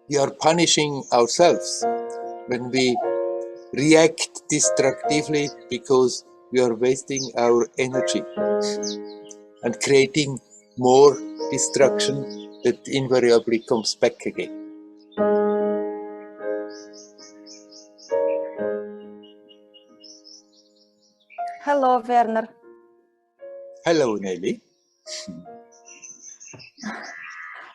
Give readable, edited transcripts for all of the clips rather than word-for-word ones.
We are punishing ourselves when we react destructively because we are wasting our energy and creating more destruction that invariably comes back again. Hello, Werner. Hello, Nelly.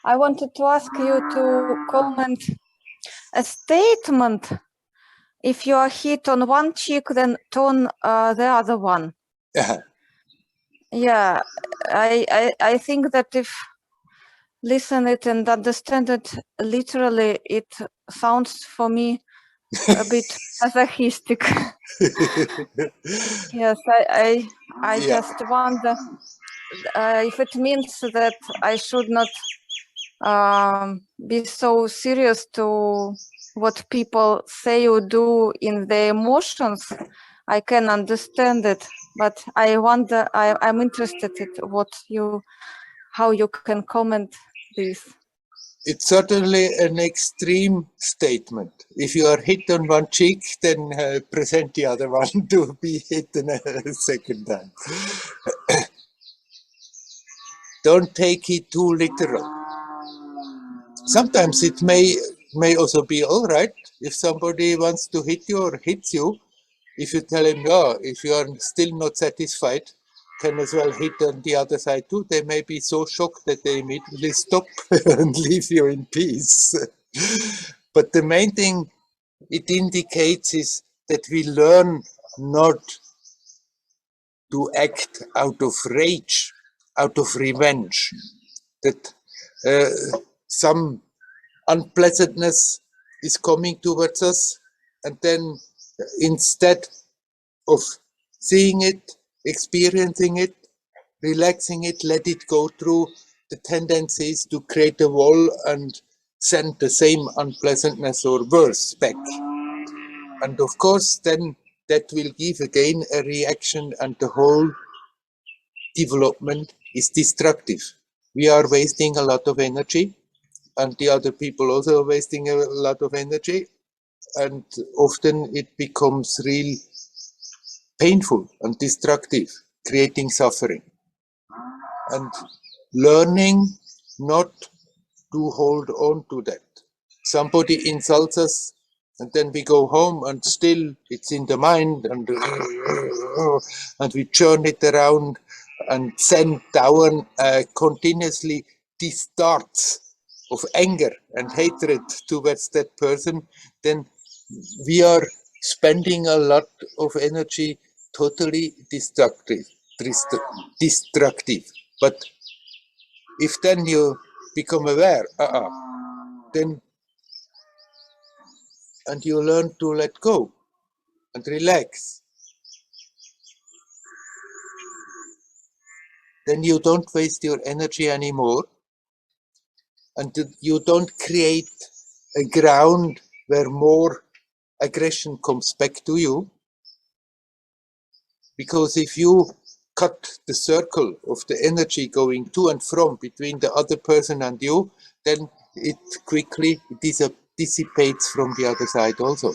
I wanted to ask you to comment a statement. If you are hit on one cheek, then turn the other one. Yeah, I think that if listen it and understand it literally, it sounds for me a bit masochistic. Yes, I Yeah. just wonder if it means that I should not be so serious to what people say or do in their emotions. I can understand it, but I wonder, I'm interested in how you can comment this. It's certainly an extreme statement. If you are hit on one cheek, then present the other one to be hit a second time. Don't take it too literal. Sometimes it may also be all right if somebody wants to hit you or hits you. If you tell him, oh, if you are still not satisfied, can as well hit on the other side too. They may be so shocked that they immediately stop and leave you in peace. But the main thing it indicates is that we learn not to act out of rage, out of revenge, that some unpleasantness is coming towards us, and then instead of seeing it, experiencing it, relaxing it, let it go through, the tendency is to create a wall and send the same unpleasantness or worse back. And of course, then that will give again a reaction, and the whole development is destructive. We are wasting a lot of energy, and the other people also are wasting a lot of energy, and often it becomes real painful and destructive, creating suffering. And learning not to hold on to that. Somebody insults us, and then we go home and still it's in the mind, and we churn it around and send down continuously these darts of anger and hatred towards that person. Then we are spending a lot of energy totally destructive. But if then you become aware, then and you learn to let go and relax, then you don't waste your energy anymore, and you don't create a ground where more aggression comes back to you. Because if you cut the circle of the energy going to and from between the other person and you, then it quickly dissipates from the other side also.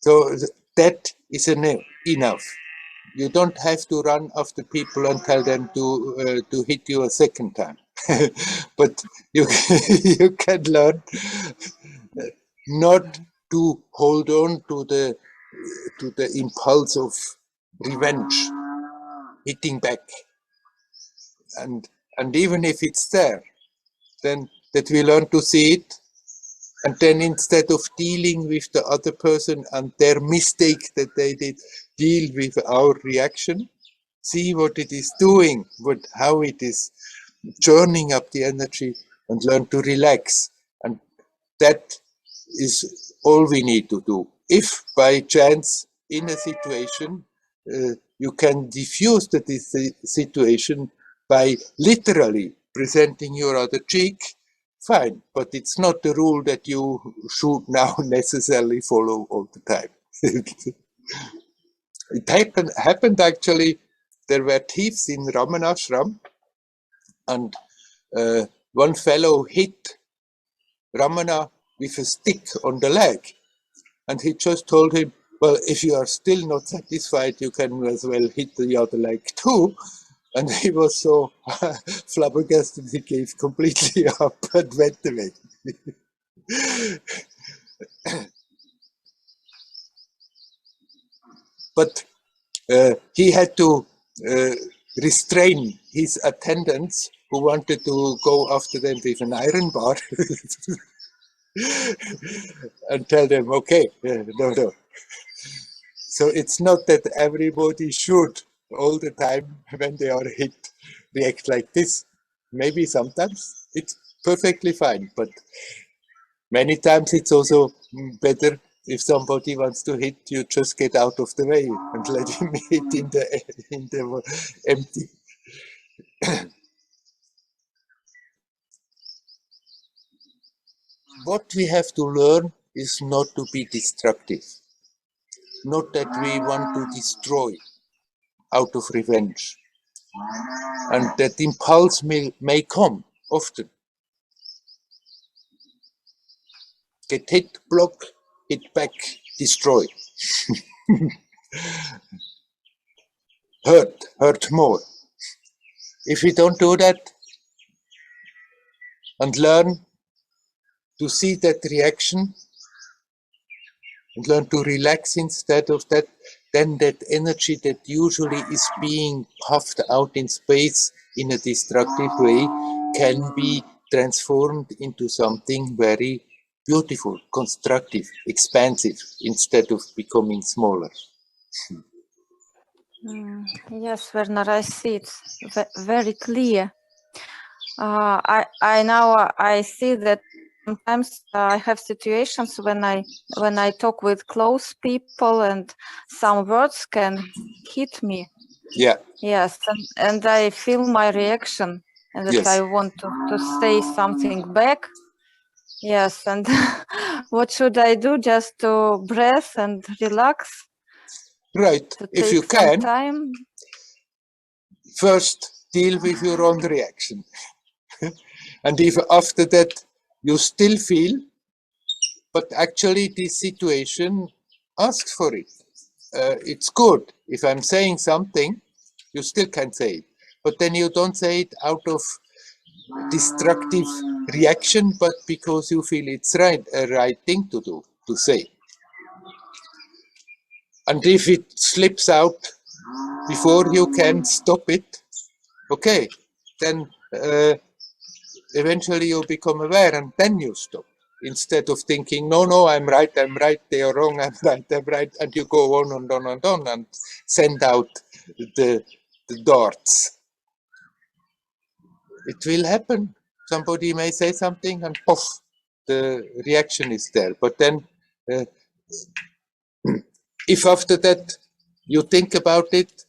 So that is enough. You don't have to run after people and tell them to hit you a second time. But you can learn not to hold on to the impulse of revenge, hitting back, and even if it's there, then that we learn to see it, and then instead of dealing with the other person and their mistake that they did, deal with our reaction, see what it is doing, how it is churning up the energy, and learn to relax. And that is all we need to do. If by chance in a situation you can diffuse the situation by literally presenting your other cheek, fine, but it's not the rule that you should now necessarily follow all the time. It happened actually, there were thieves in Raman Ashram, and one fellow hit Ramana with a stick on the leg. And he just told him, well, if you are still not satisfied, you can as well hit the other leg too. And he was so flabbergasted, he gave completely up and went away. But he had to restrain his attendants who wanted to go after them with an iron bar and tell them, okay, no. So it's not that everybody should all the time when they are hit react like this. Maybe sometimes it's perfectly fine, but many times it's also better if somebody wants to hit you, just get out of the way and let him hit in the empty. What we have to learn is not to be destructive, not that we want to destroy out of revenge, and that impulse may come often. Get hit, block, hit back, destroy. hurt more. If we don't do that and learn to see that reaction and learn to relax instead of that, then that energy that usually is being puffed out in space in a destructive way can be transformed into something very beautiful, constructive, expansive, instead of becoming smaller. Yes, Werner, I see it's very clear. I see that sometimes I have situations when I talk with close people and some words can hit me. Yeah. Yes, and I feel my reaction and that Yes. I want to say something back. Yes, and what should I do? Just to breathe and relax? Right. To If take you some can, time? first deal with your own reaction. And if after that you still feel, but actually this situation asks for it. It's good. If I'm saying something, you still can say it. But then you don't say it out of destructive reaction, but because you feel it's right, a right thing to do, to say. And if it slips out before you can stop it, okay, then eventually you become aware and then you stop. Instead of thinking, no, I'm right, they are wrong, I'm right, and you go on and on and on and send out the darts. It will happen. Somebody may say something and poof, the reaction is there. But then if after that you think about it,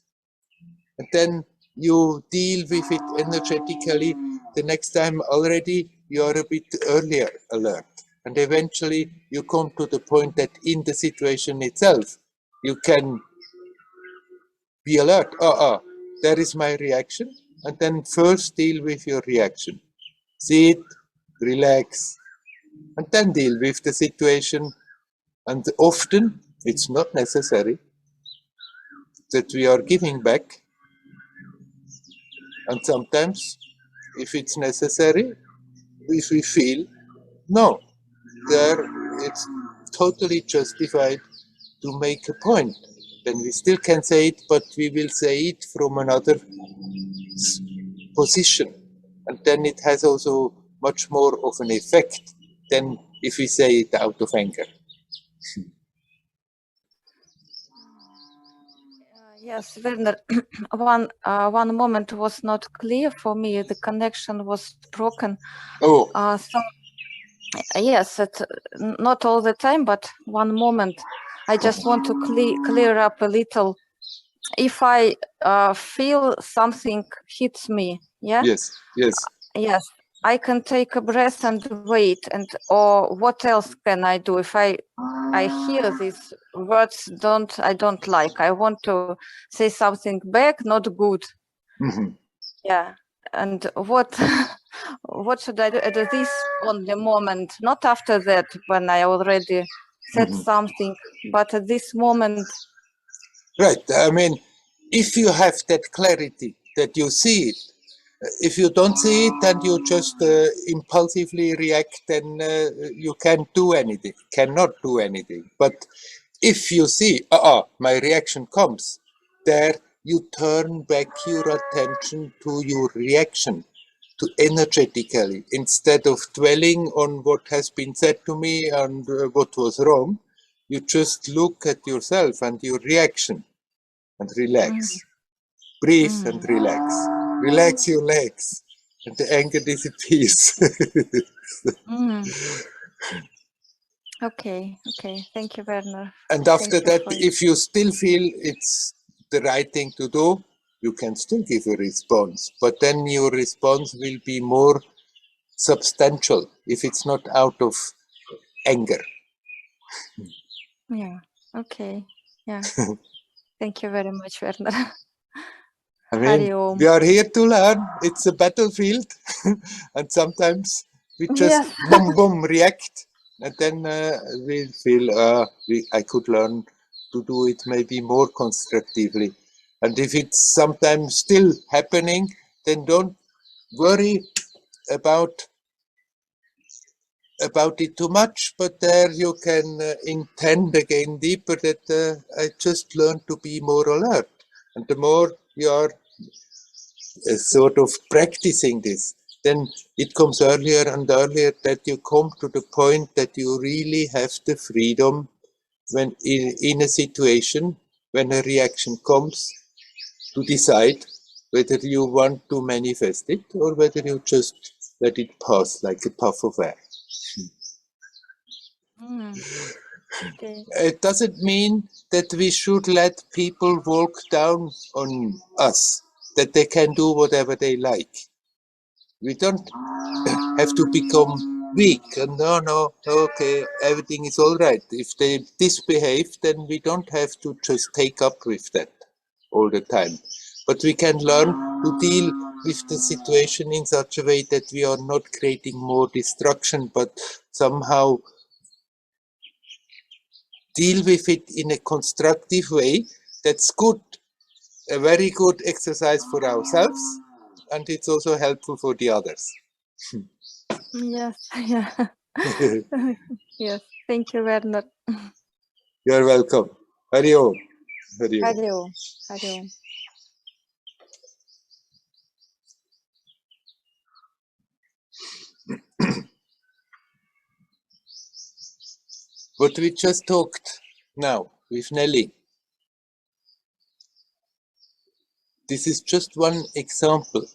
and then you deal with it energetically, the next time already you are a bit earlier alert. And eventually you come to the point that in the situation itself, you can be alert. There is my reaction. And then first deal with your reaction. See it, relax, and then deal with the situation. And often it's not necessary that we are giving back. And sometimes, if it's necessary, if we feel, no, there it's totally justified to make a point. Then we still can say it, but we will say it from another position. And then it has also much more of an effect than if we say it out of anger. Yes, Werner, one moment was not clear for me. The connection was broken. Oh. Yes, not all the time, but one moment. I just want to clear up a little. If I feel something hits me, yeah? Yes, I can take a breath and wait. And or what else can I do if I hear these words I don't like? I want to say something back, not good. Mm-hmm. Yeah, and what what should I do at this only moment, not after that when I already said something, but at this moment. Right. I mean, if you have that clarity that you see it, if you don't see it and you just impulsively react, then you can't do anything, cannot do anything. But if you see, my reaction comes, there you turn back your attention to your reaction, to energetically, instead of dwelling on what has been said to me and what was wrong, you just look at yourself and your reaction and relax. Breathe and relax. Relax your legs and the anger disappears. Okay, thank you, Werner. And after that, if you still feel it's the right thing to do, you can still give a response, but then your response will be more substantial if it's not out of anger. Yeah, okay, yeah. Thank you very much, Werner. I mean, we are here to learn. It's a battlefield, and sometimes we just boom, boom, react, and then we feel I could learn to do it maybe more constructively. And if it's sometimes still happening, then don't worry about it too much. But there you can intend again deeper that I just learned to be more alert, and the more you are sort of practicing this, then it comes earlier and earlier that you come to the point that you really have the freedom when in a situation, when a reaction comes, to decide whether you want to manifest it or whether you just let it pass like a puff of air. Okay. It doesn't mean that we should let people walk down on us, that they can do whatever they like. We don't have to become weak and no, okay, everything is all right. If they misbehave, then we don't have to just take up with that all the time. But we can learn to deal with the situation in such a way that we are not creating more destruction, but somehow deal with it in a constructive way. That's good, a very good exercise for ourselves, and it's also helpful for the others. Yes, yeah. Yes, thank you, Werner. You're welcome. Hari Om. Hari Om. Hari Om. Hari Om. What we just talked now with Nelly, this is just one example.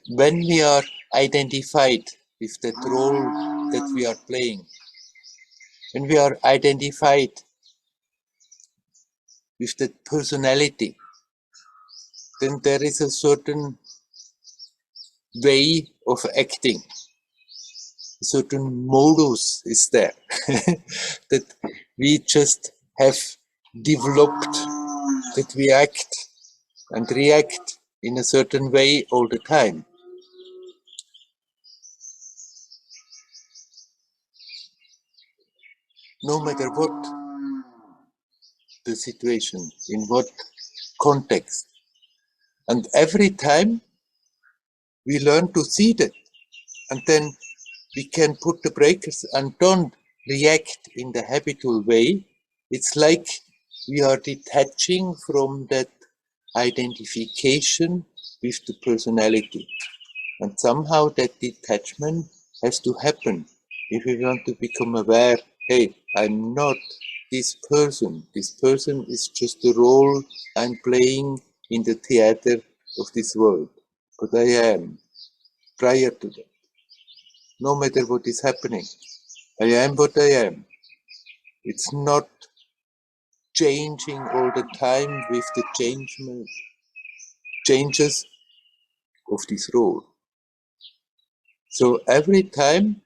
When we are identified with that role that we are playing, when we are identified with that personality, then there is a certain way of acting, a certain modus is there that we just have developed, that we act and react in a certain way all the time. No matter what the situation, in what context. And every time we learn to see that, and then we can put the breakers and don't react in the habitual way. It's like we are detaching from that identification with the personality. And somehow that detachment has to happen if we want to become aware, hey, I'm not this person. This person is just a role I'm playing in the theater of this world. But I am prior to that. No matter what is happening, I am what I am. It's not changing all the time with the changes of this role. So every time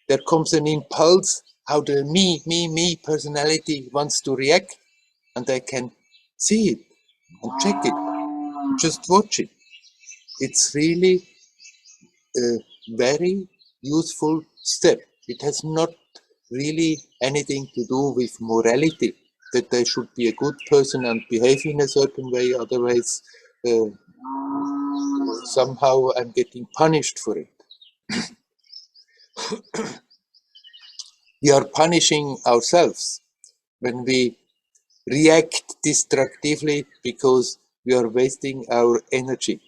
there comes an impulse how the me personality wants to react, and I can see it and check it. just watch it. It's really a very useful step. It has not really anything to do with morality, that I should be a good person and behave in a certain way, otherwise somehow I'm getting punished for it. We are punishing ourselves when we react destructively because we are wasting our energy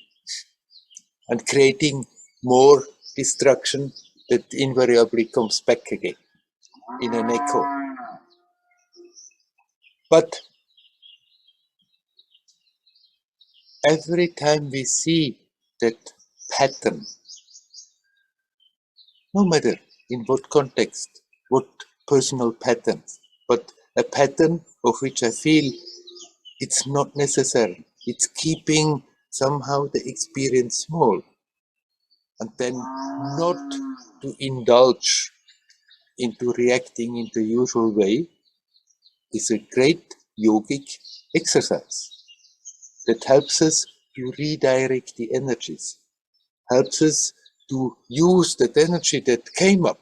and creating more destruction that invariably comes back again in an echo. But every time we see that pattern, no matter in what context, what personal patterns, but a pattern of which I feel it's not necessary, it's keeping somehow the experience small, and then not to indulge into reacting in the usual way is a great yogic exercise that helps us to redirect the energies, helps us to use that energy that came up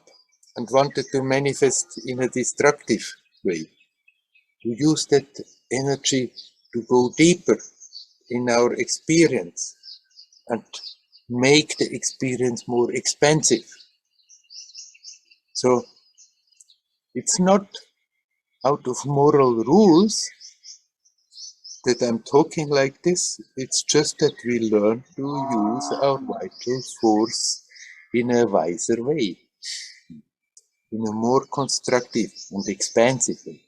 and wanted to manifest in a destructive way, to use that energy to go deeper in our experience and make the experience more expansive. So it's not out of moral rules that I'm talking like this. It's just that we learn to use our vital force in a wiser way, in a more constructive and expansive way.